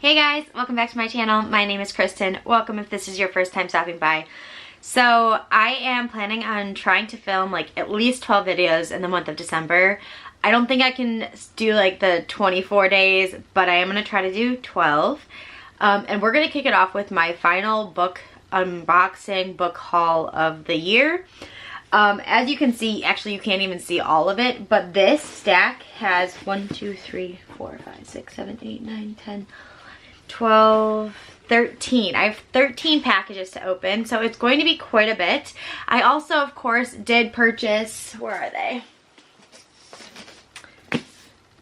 Hey guys, welcome back to my channel. My name is Kristen. Welcome if this is your first time stopping by. So I am planning on trying to film like at least 12 videos in the month of December. I don't think I can do like the 24 days, but I am going to try to do 12. And we're going to kick it off with my final book unboxing book haul of the year. As you can see, actually you can't even see all of it, but this stack has 1, 2, 3, 4, 5, 6, 7, 8, 9, 10, 12, 13. I have 13 packages to open, so it's going to be quite a bit. I also, of course, did purchase, where are they?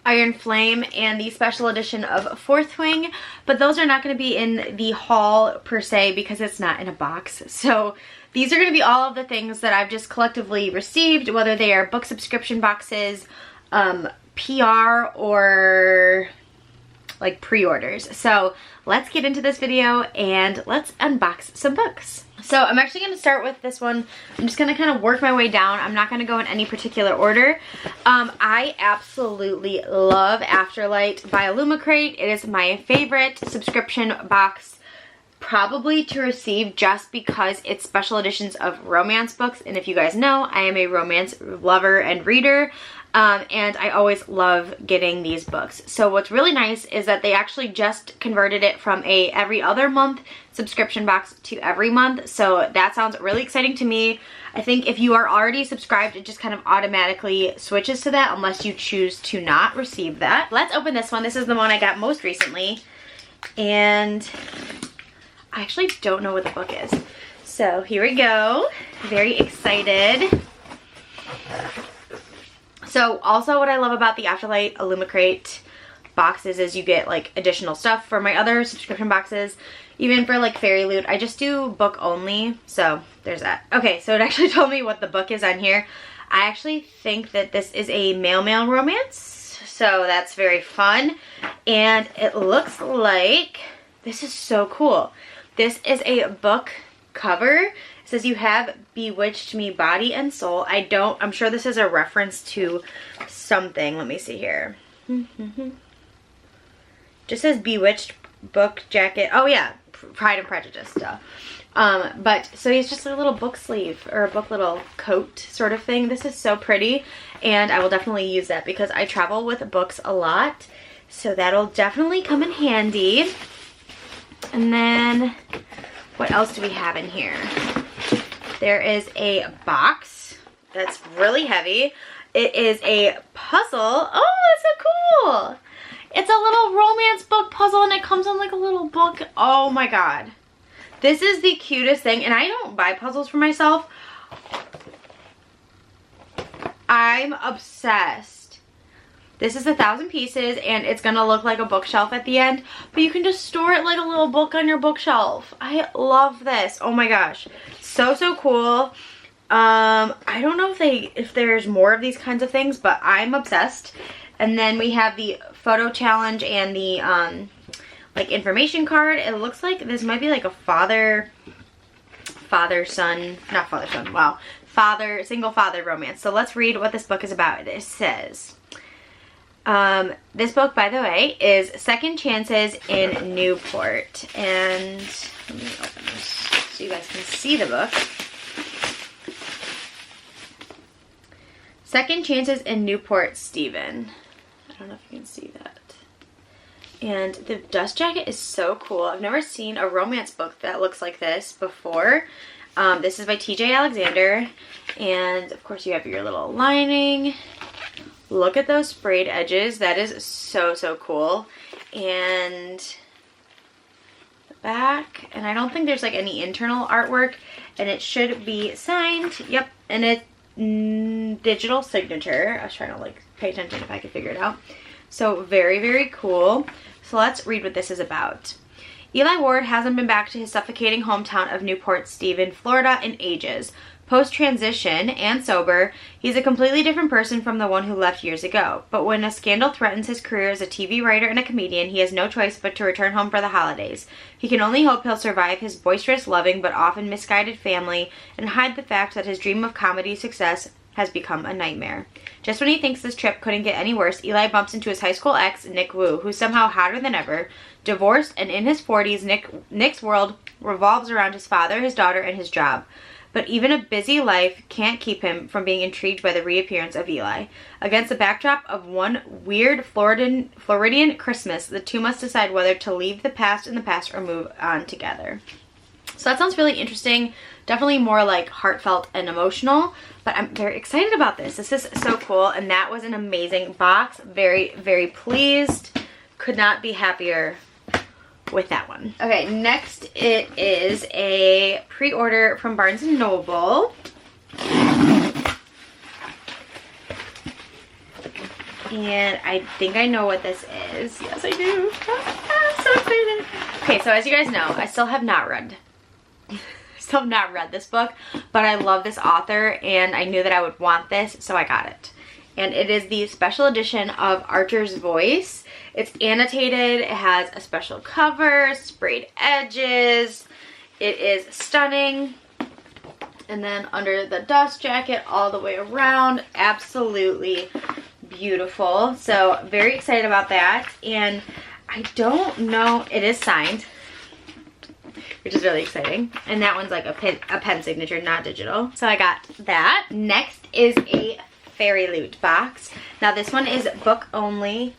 Iron Flame and the special edition of Fourth Wing, but those are not going to be in the haul per se because it's not in a box. So these are going to be all of the things that I've just collectively received, whether they are book subscription boxes, PR, or like pre-orders. So let's get into this video and let's unbox some books. So I'm actually going to start with this one. I'm just going to kind of work my way down. I'm not going to go in any particular order. I absolutely love Afterlight by Illumicrate. It is my favorite subscription box probably to receive just because it's special editions of romance books. And if you guys know, I am a romance lover and reader. And I always love getting these books. So what's really nice is that they actually just converted it from a every other month subscription box to every month. So that sounds really exciting to me. I think if you are already subscribed, it just kind of automatically switches to that unless you choose to not receive that. Let's open this one. This is the one I got most recently. And I actually don't know what the book is. So here we go. Very excited. So also what I love about the Afterlight Illumicrate boxes is you get like additional stuff for my other subscription boxes. Even for like Fairyloot, I just do book only. So there's that. Okay, so it actually told me what the book is on here. I actually think that this is a male romance. So that's very fun. And it looks like, this is so cool. This is a book cover. It says you have bewitched me body and soul. I'm sure this is a reference to something. Let me see here. Just says bewitched book jacket. Oh yeah, Pride and Prejudice stuff. But so it's just a little book sleeve or a book little coat sort of thing. This is so pretty and I will definitely use that because I travel with books a lot. So that'll definitely come in handy. And then what else do we have in here? There is a box that's really heavy. It is a puzzle. Oh, that's so cool. It's a little romance book puzzle and it comes in like a little book. Oh my god. This is the cutest thing. And I don't buy puzzles for myself. I'm obsessed. This is 1,000 pieces and it's gonna look like a bookshelf at the end, but you can just store it like a little book on your bookshelf. I love this. Oh my gosh. So cool. I don't know if there's more of these kinds of things, but I'm obsessed. And then we have the photo challenge and the like information card. It looks like this might be like a single father romance. So let's read what this book is about. It says, this book, by the way, is Second Chances in Newport. And let me open this so you guys can see the book. Second Chances in Newport, Stephen. I don't know if you can see that. And the dust jacket is so cool. I've never seen a romance book that looks like this before. This is by TJ Alexander. And of course you have your little lining. Look at those sprayed edges. That is so cool. And the back. And I don't think there's like any internal artwork. And it should be signed. Yep. And it's digital signature. I was trying to like pay attention if I could figure it out. So very cool. So let's read what this is about. Eli Ward hasn't been back to his suffocating hometown of Newport, Stephen, Florida in ages. Post-transition and sober, he's a completely different person from the one who left years ago. But when a scandal threatens his career as a TV writer and a comedian, he has no choice but to return home for the holidays. He can only hope he'll survive his boisterous, loving, but often misguided family and hide the fact that his dream of comedy success has become a nightmare. Just when he thinks this trip couldn't get any worse, Eli bumps into his high school ex, Nick Wu, who's somehow hotter than ever, divorced, and in his 40s, Nick's world revolves around his father, his daughter, and his job. But even a busy life can't keep him from being intrigued by the reappearance of Eli. Against the backdrop of one weird Floridian Christmas, the two must decide whether to leave the past in the past or move on together. So that sounds really interesting. Definitely more like heartfelt and emotional, but I'm very excited about this. This is so cool, and that was an amazing box. Very, very pleased. Could not be happier with that one. Okay, next it is a pre-order from Barnes & Noble. And I think I know what this is. Yes, I do. I'm so excited. Okay, so as you guys know, I still have not read this book, but I love this author and I knew that I would want this, so I got it. And it is the special edition of Archer's Voice. It's annotated, it has a special cover, sprayed edges. It is stunning. And then under the dust jacket all the way around, absolutely beautiful. So very excited about that. And I don't know, it is signed, which is really exciting. And that one's like a pen signature, not digital. So I got that. Next is a Fairyloot box. Now this one is book only,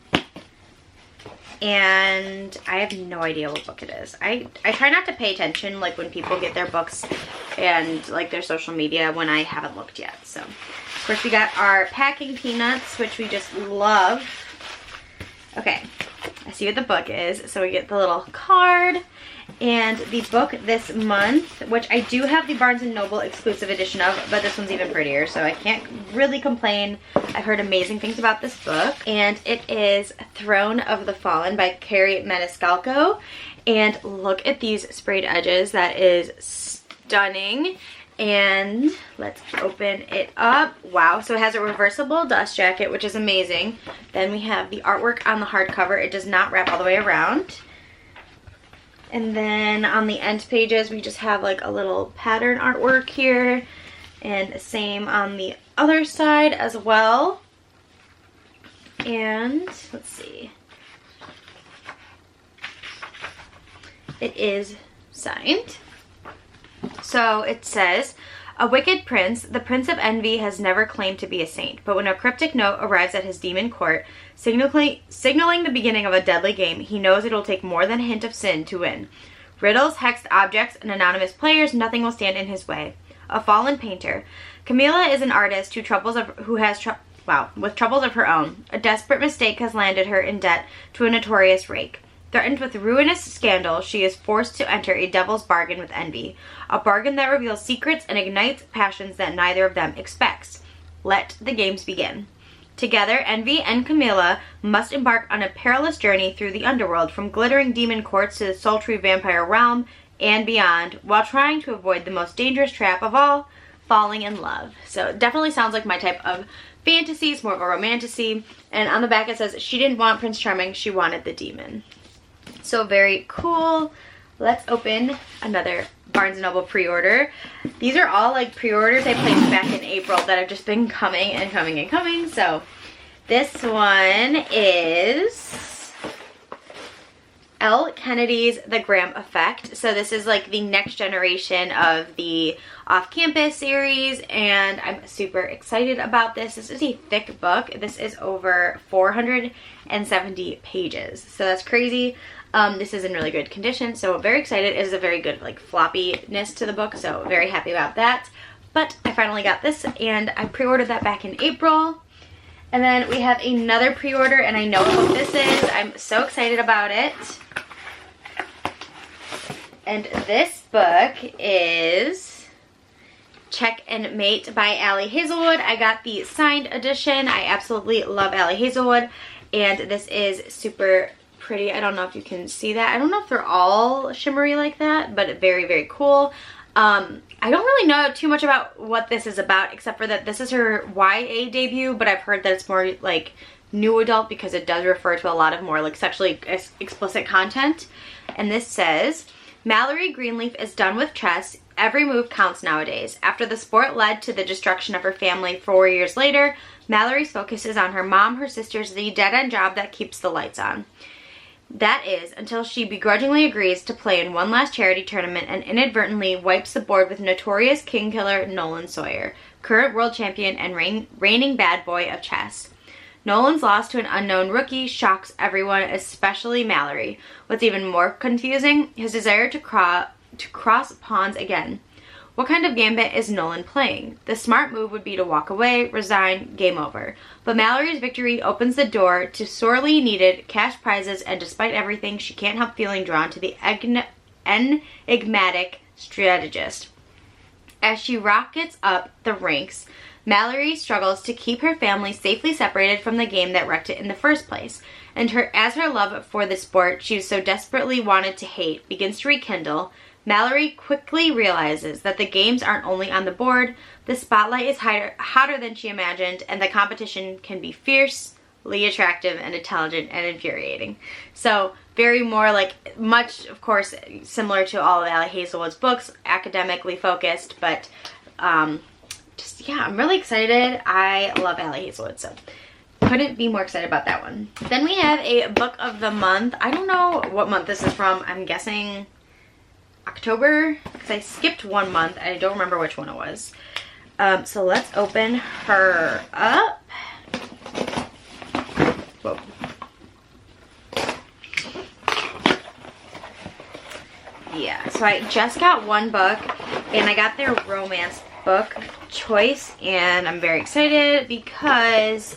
and I have no idea what book it is. I try not to pay attention like when people get their books and like their social media when I haven't looked yet. So of course we got our packing peanuts, which we just love. Okay, I see what the book is. So we get the little card and the book this month, which I do have the Barnes & Noble exclusive edition of, but this one's even prettier, so I can't really complain. I've heard amazing things about this book, and it is Throne of the Fallen by Carrie Maniscalco. And look at these sprayed edges. That is stunning. And let's open it up. Wow, so it has a reversible dust jacket, which is amazing. Then we have the artwork on the hardcover. It does not wrap all the way around. And then on the end pages, we just have like a little pattern artwork here. And same on the other side as well. And let's see. It is signed. So it says, a wicked prince, the Prince of Envy, has never claimed to be a saint, but when a cryptic note arrives at his demon court, signaling the beginning of a deadly game, he knows it will take more than a hint of sin to win. Riddles, hexed objects, and anonymous players, nothing will stand in his way. A fallen painter. Camilla is an artist with troubles of her own. A desperate mistake has landed her in debt to a notorious rake. Threatened with ruinous scandal, she is forced to enter a devil's bargain with Envy. A bargain that reveals secrets and ignites passions that neither of them expects. Let the games begin. Together, Envy and Camilla must embark on a perilous journey through the underworld, from glittering demon courts to the sultry vampire realm and beyond, while trying to avoid the most dangerous trap of all, falling in love. So it definitely sounds like my type of fantasy. It's more of a romantasy. And on the back it says, she didn't want Prince Charming, she wanted the demon. So very cool. Let's open another Barnes & Noble pre-order. These are all like pre-orders I placed back in April that have just been coming and coming and coming. So this one is Elle Kennedy's The Graham Effect. So this is like the next generation of the Off-Campus series, and I'm super excited about this. This is a thick book. This is over 470 pages. So that's crazy. This is in really good condition, so very excited. It is a very good like floppiness to the book, so very happy about that. But I finally got this, and I pre-ordered that back in April. And then we have another pre-order, and I know what this is. I'm so excited about it. And this book is Check and Mate by Allie Hazelwood. I got the signed edition. I absolutely love Allie Hazelwood, and this is super pretty. I don't know if you can see that. I don't know if they're all shimmery like that, but very, very cool. I don't really know too much about what this is about, except for that this is her YA debut, but I've heard that it's more like new adult because it does refer to a lot of more like sexually explicit content. And this says, Mallory Greenleaf is done with chess. every move counts nowadays. After the sport led to the destruction of her family 4 years later, Mallory's focus is on her mom, her sisters, the dead-end job that keeps the lights on. That is, until she begrudgingly agrees to play in one last charity tournament and inadvertently wipes the board with notorious king killer Nolan Sawyer, current world champion and reigning bad boy of chess. Nolan's loss to an unknown rookie shocks everyone, especially Mallory. What's even more confusing, his desire to cross pawns again. What kind of gambit is Nolan playing? The smart move would be to walk away, resign, game over. But Mallory's victory opens the door to sorely needed cash prizes, and despite everything, she can't help feeling drawn to the enigmatic strategist. As she rockets up the ranks, Mallory struggles to keep her family safely separated from the game that wrecked it in the first place. And as her love for the sport she so desperately wanted to hate begins to rekindle, Mallory quickly realizes that the games aren't only on the board, the spotlight is hotter than she imagined, and the competition can be fiercely attractive and intelligent and infuriating. So very more like, much of course similar to all of Ali Hazelwood's books, academically focused, but just, yeah, I'm really excited. I love Ali Hazelwood, so couldn't be more excited about that one. Then we have a book of the month. I don't know what month this is from. I'm guessing October, because I skipped 1 month. I don't remember which one it was. So let's open her up. Whoa. Yeah, so I just got one book, and I got their romance book choice, and I'm very excited because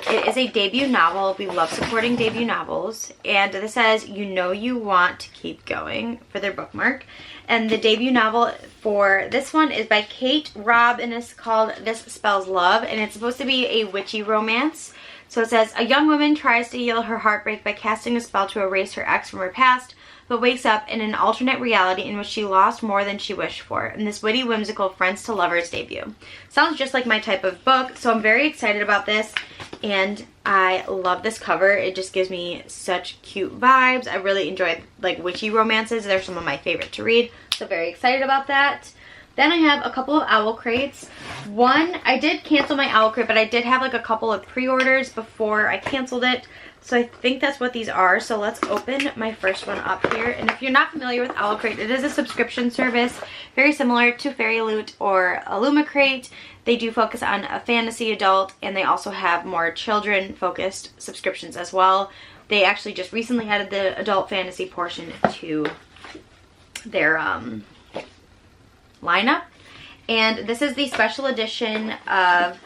it is a debut novel. We love supporting debut novels, and this says "You know you want to keep going" for their bookmark. And the debut novel for this one is by Kate Robb, and it's called This Spells Love, and it's supposed to be a witchy romance. So it says, a young woman tries to heal her heartbreak by casting a spell to erase her ex from her past, but wakes up in an alternate reality in which she lost more than she wished for, in this witty, whimsical friends to lovers debut. Sounds just like my type of book, so I'm very excited about this, and I love this cover. It just gives me such cute vibes. I really enjoy like witchy romances. They're some of my favorite to read, so very excited about that. Then I have a couple of Owlcrates. One, I did cancel my Owlcrate, but I did have like a couple of pre-orders before I canceled it. So I think that's what these are. So let's open my first one up here. And if you're not familiar with Owlcrate, it is a subscription service very similar to Fairyloot or Illumicrate. They do focus on a fantasy adult, and they also have more children-focused subscriptions as well. They actually just recently added the adult fantasy portion to their lineup. And this is the special edition of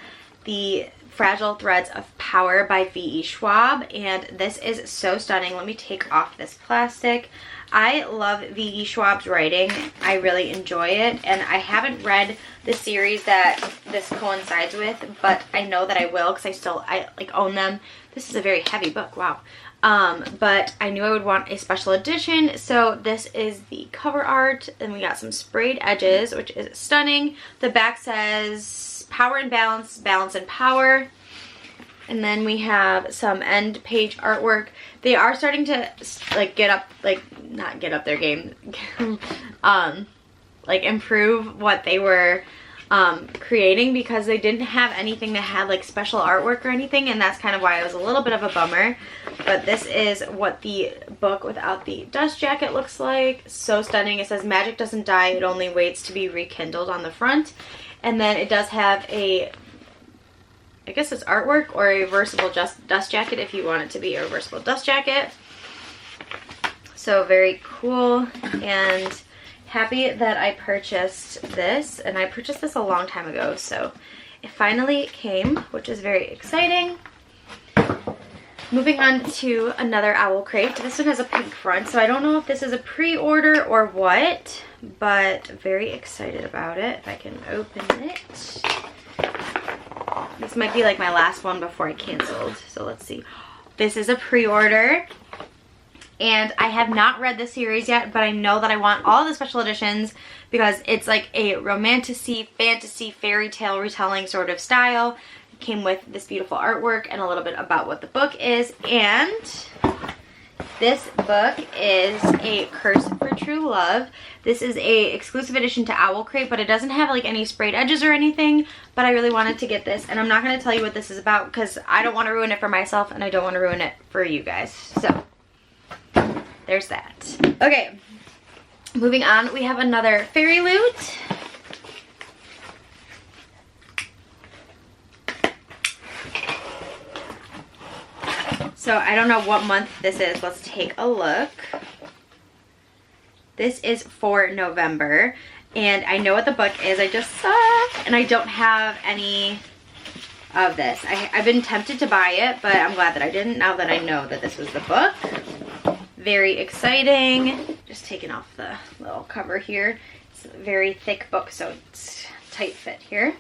the Fragile Threads of Power by V.E. Schwab, and this is so stunning. Let me take off this plastic. I love V.E. Schwab's writing. I really enjoy it, and I haven't read the series that this coincides with, but I know that I will because I like own them. This is a very heavy book, wow. But I knew I would want a special edition, so this is the cover art, and we got some sprayed edges, which is stunning. The back says power and balance, balance and power. And then we have some end page artwork. They are starting to like not get up their game, like improve what they were creating, because they didn't have anything that had like special artwork or anything, and that's kind of why it was a little bit of a bummer. But this is what the book without the dust jacket looks like. So stunning. It says magic doesn't die, it only waits to be rekindled on the front. And then it does have a, I guess it's artwork or a reversible dust jacket if you want it to be a reversible dust jacket. So very cool, and happy that I purchased this, and I purchased this a long time ago, so it finally came, which is very exciting. Moving on to another Owlcrate. This one has a pink front, so I don't know if this is a pre-order or what, but very excited about it. If I can open it. This might be like my last one before I canceled, so let's see. This is a pre-order. And I have not read the series yet, but I know that I want all the special editions because it's like a romantasy, fantasy, fairy tale retelling sort of style. It came with this beautiful artwork and a little bit about what the book is. And This book is A Curse for True Love. This is a exclusive edition to Owlcrate, but it doesn't have like any sprayed edges or anything, but I really wanted to get this, and I'm not going to tell you what this is about because I don't want to ruin it for myself and I don't want to ruin it for you guys. So there's that. Okay, moving on, we have another Fairyloot. So I don't know what month this is. Let's take a look. This is for November, and I know what the book is. I just saw, and I don't have any of this. I've been tempted to buy it, but I'm glad that I didn't now that I know that this was the book. Very exciting. Just taking off the little cover here. It's a very thick book, so it's tight fit here.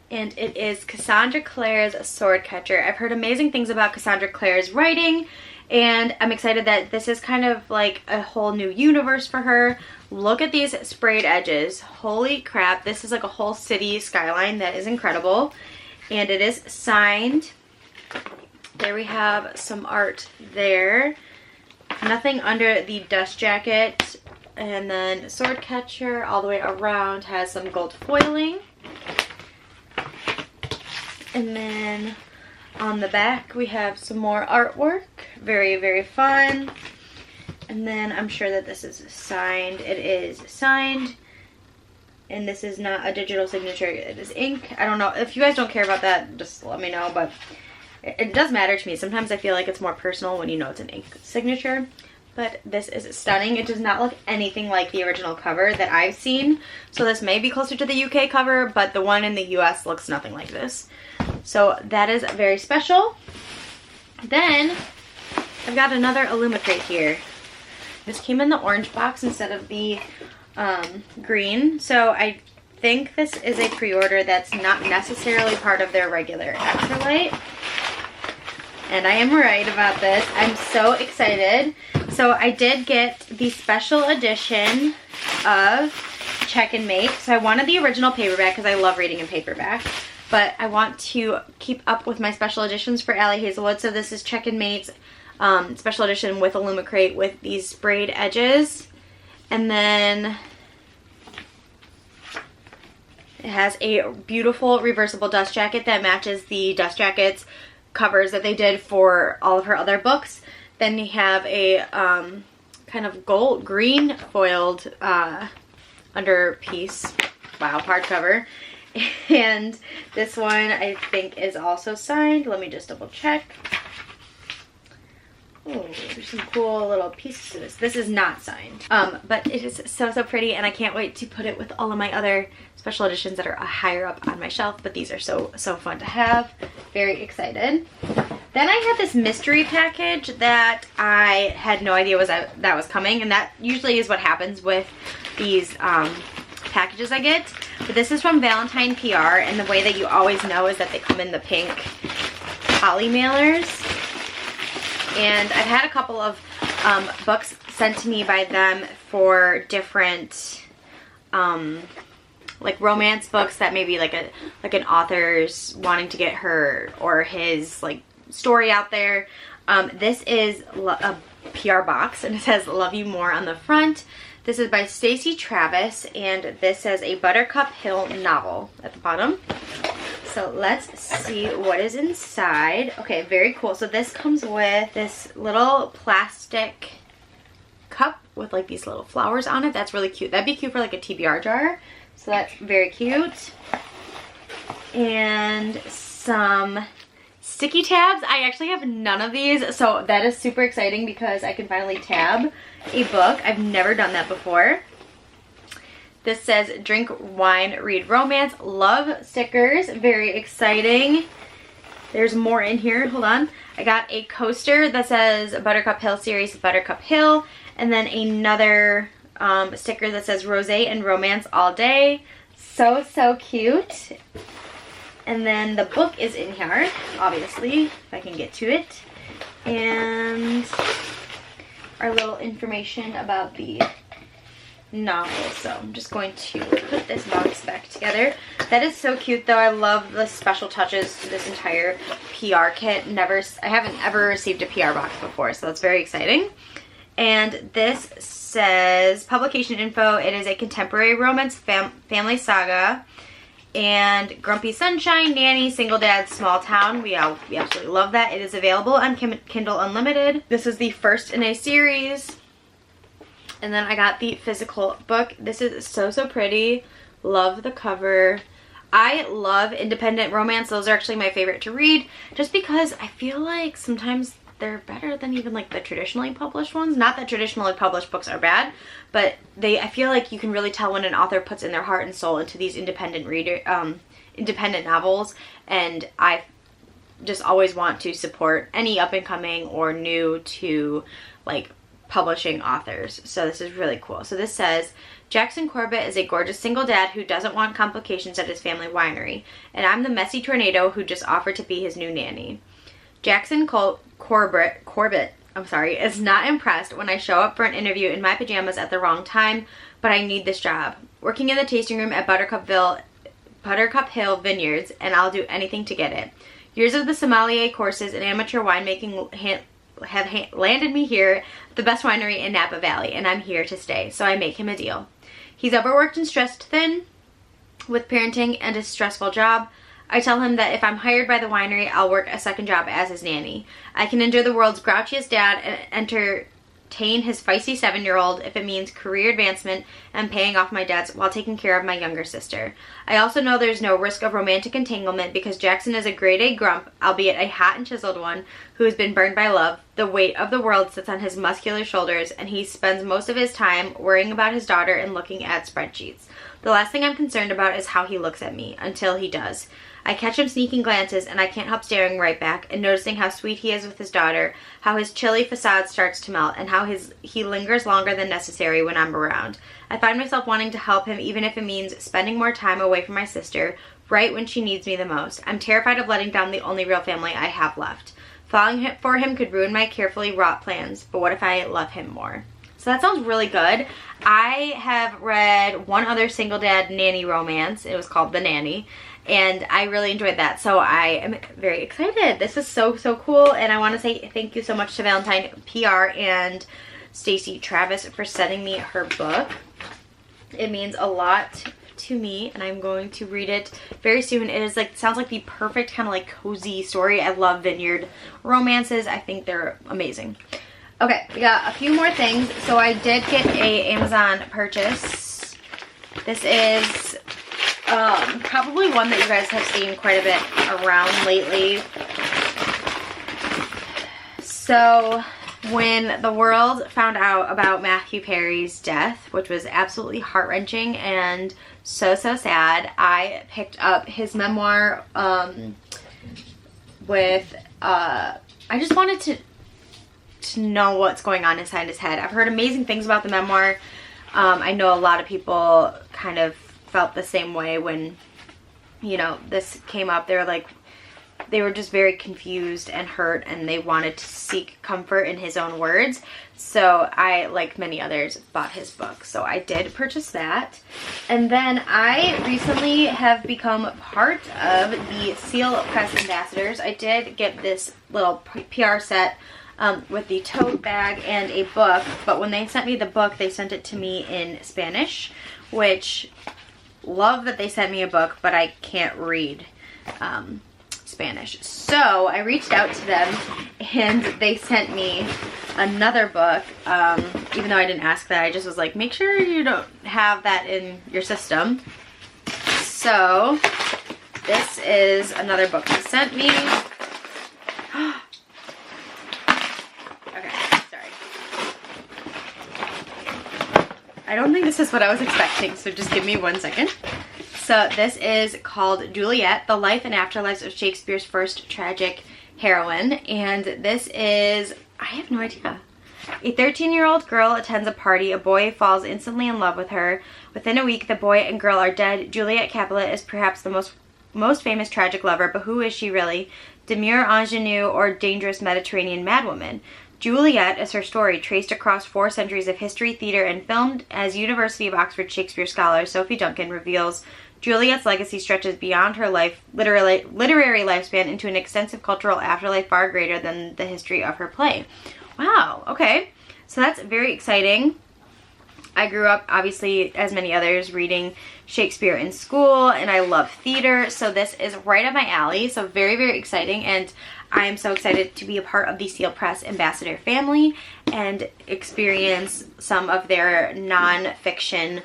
And it is Cassandra Clare's Swordcatcher. I've heard amazing things about Cassandra Clare's writing, and I'm excited that this is kind of like a whole new universe for her. Look at these sprayed edges. Holy crap, this is like a whole city skyline. That is incredible. And it is signed. There we have some art there. Nothing under the dust jacket. And then Swordcatcher all the way around has some gold foiling. And then on the back we have some more artwork. Very, very fun. And then I'm sure that this is signed. It is signed. And this is not a digital signature. It is ink. I don't know. If you guys don't care about that, just let me know. But it does matter to me. Sometimes I feel like it's more personal when you know it's an ink signature. But this is stunning. It does not look anything like the original cover that I've seen. So this may be closer to the UK cover, but the one in the US looks nothing like this. So that is very special. Then I've got another Illumicrate here. This came in the orange box instead of the green. So I think this is a pre-order that's not necessarily part of their regular Afterlight. And I am right about this. I'm so excited. So I did get the special edition of Check and Mate. So I wanted the original paperback because I love reading in paperback. But I want to keep up with my special editions for Allie Hazelwood. So this is Check and Mate's special edition with Illumicrate with these sprayed edges. And then it has a beautiful reversible dust jacket that matches the dust jackets covers that they did for all of her other books. Then you have a kind of gold green foiled under piece. Wow, hardcover. And this one I think is also signed. Let me just double check. Oh, there's some cool little pieces to this. This is not signed. But it is so, so pretty, and I can't wait to put it with all of my other special editions that are higher up on my shelf, but these are so, so fun to have. Very excited. Then I had this mystery package that I had no idea that was coming, and that usually is what happens with these packages I get. But this is from Valentine PR, and the way that you always know is that they come in the pink poly mailers. And I've had a couple of books sent to me by them for different like romance books that maybe like an author's wanting to get her or his like story out there. This is a PR box, and it says "Love You More" on the front. This is by Stacey Travis, and this says a Buttercup Hill novel at the bottom. So let's see what is inside. Okay, very cool. So this comes with this little plastic cup with like these little flowers on it. That's really cute. That'd be cute for like a TBR jar. So that's very cute. And some sticky tabs. I actually have none of these, so that is super exciting because I can finally tab a book. I've never done that before. This says drink wine, read romance, love stickers. Very exciting. There's more in here. Hold on. I got a coaster that says Buttercup Hill series, Buttercup Hill, and then another sticker that says Rosé and Romance all day. So, so cute. And then the book is in here, obviously, if I can get to it. And our little information about the novel. So I'm just going to put this box back together. That is so cute though. I love the special touches to this entire PR kit. I haven't ever received a PR box before, so that's very exciting. And this says publication info. It is a contemporary romance family saga. And Grumpy Sunshine, Nanny, Single Dad, Small Town. We absolutely love that. It is available on Kindle Unlimited. This is the first in a series. And then I got the physical book. This is so, so pretty. Love the cover. I love independent romance. Those are actually my favorite to read, just because I feel like sometimes they're better than even like the traditionally published ones. Not that traditionally published books are bad, but I feel like you can really tell when an author puts in their heart and soul into these independent novels, and I just always want to support any up and coming or new to like publishing authors. So this is really cool. So this says, Jackson Corbett is a gorgeous single dad who doesn't want complications at his family winery, and I'm the messy tornado who just offered to be his new nanny. Jackson Corbett, is not impressed when I show up for an interview in my pajamas at the wrong time, but I need this job. Working in the tasting room at Buttercup Hill Vineyards, and I'll do anything to get it. Years of the sommelier courses and amateur winemaking have landed me here, the best winery in Napa Valley, and I'm here to stay, so I make him a deal. He's overworked and stressed thin with parenting and a stressful job. I tell him that if I'm hired by the winery, I'll work a second job as his nanny. I can enjoy the world's grouchiest dad and entertain his feisty 7-year-old if it means career advancement and paying off my debts while taking care of my younger sister. I also know there's no risk of romantic entanglement because Jackson is a grade A grump, albeit a hot and chiseled one, who has been burned by love. The weight of the world sits on his muscular shoulders, and he spends most of his time worrying about his daughter and looking at spreadsheets. The last thing I'm concerned about is how he looks at me, until he does. I catch him sneaking glances, and I can't help staring right back and noticing how sweet he is with his daughter, how his chilly facade starts to melt, and how he lingers longer than necessary when I'm around. I find myself wanting to help him, even if it means spending more time away from my sister, right when she needs me the most. I'm terrified of letting down the only real family I have left. Falling for him could ruin my carefully wrought plans, but what if I love him more? So that sounds really good. I have read one other single dad nanny romance. It was called The Nanny, and I really enjoyed that. So I am very excited. This is so, so cool, and I want to say thank you so much to Valentine PR and Stacy Travis for sending me her book. It means a lot to me, and I'm going to read it very soon. It is sounds like the perfect kind of like cozy story. I love vineyard romances. I think they're amazing. Okay, we got a few more things. So I did get a Amazon purchase. This is probably one that you guys have seen quite a bit around lately. So when the world found out about Matthew Perry's death, which was absolutely heart-wrenching and so, so sad, I picked up his memoir I just wanted to know what's going on inside his head. I've heard amazing things about the memoir. I know a lot of people kind of felt the same way when, you know, this came up. They were just very confused and hurt, and they wanted to seek comfort in his own words. So I, like many others, bought his book. So I did purchase that. And then I recently have become part of the Seal Press Ambassadors. I did get this little PR set with the tote bag and a book, but when they sent me the book, they sent it to me in Spanish, which, love that they sent me a book, but I can't read Spanish. So I reached out to them, and they sent me another book, even though I didn't ask that. I just was like, make sure you don't have that in your system. So this is another book they sent me. I don't think this is what I was expecting, so just give me 1 second. So this is called Juliet, The Life and Afterlives of Shakespeare's First Tragic Heroine. And this is, I have no idea. A 13-year-old girl attends a party. A boy falls instantly in love with her. Within a week, the boy and girl are dead. Juliet Capulet is perhaps the most famous tragic lover, but who is she really? Demure ingenue or dangerous Mediterranean madwoman? Juliet is her story, traced across 4 centuries of history, theater, and film, as University of Oxford Shakespeare scholar Sophie Duncan reveals. Juliet's legacy stretches beyond her literary lifespan into an extensive cultural afterlife far greater than the history of her play. Wow, okay. So that's very exciting. I grew up, obviously, as many others, reading Shakespeare in school, and I love theater, so this is right up my alley, so very, very exciting, and I am so excited to be a part of the Seal Press Ambassador family and experience some of their non-fiction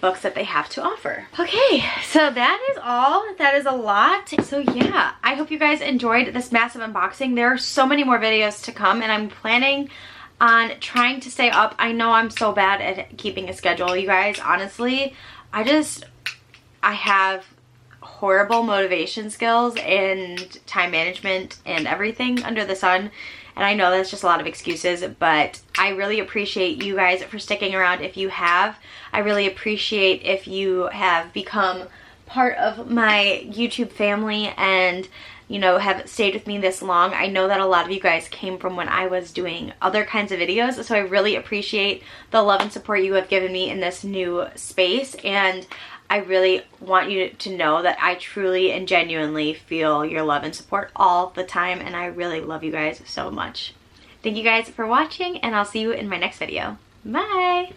books that they have to offer. Okay, so that is all. That is a lot. So yeah, I hope you guys enjoyed this massive unboxing. There are so many more videos to come, and I'm planning on trying to stay up. I know I'm so bad at keeping a schedule, you guys. Honestly, I have horrible motivation skills and time management and everything under the sun, and I know that's just a lot of excuses, but I really appreciate you guys for sticking around if you have. I really appreciate if you have become part of my YouTube family and, you know, have stayed with me this long. I know that a lot of you guys came from when I was doing other kinds of videos, so I really appreciate the love and support you have given me in this new space, and I really want you to know that I truly and genuinely feel your love and support all the time, and I really love you guys so much. Thank you guys for watching, and I'll see you in my next video. Bye!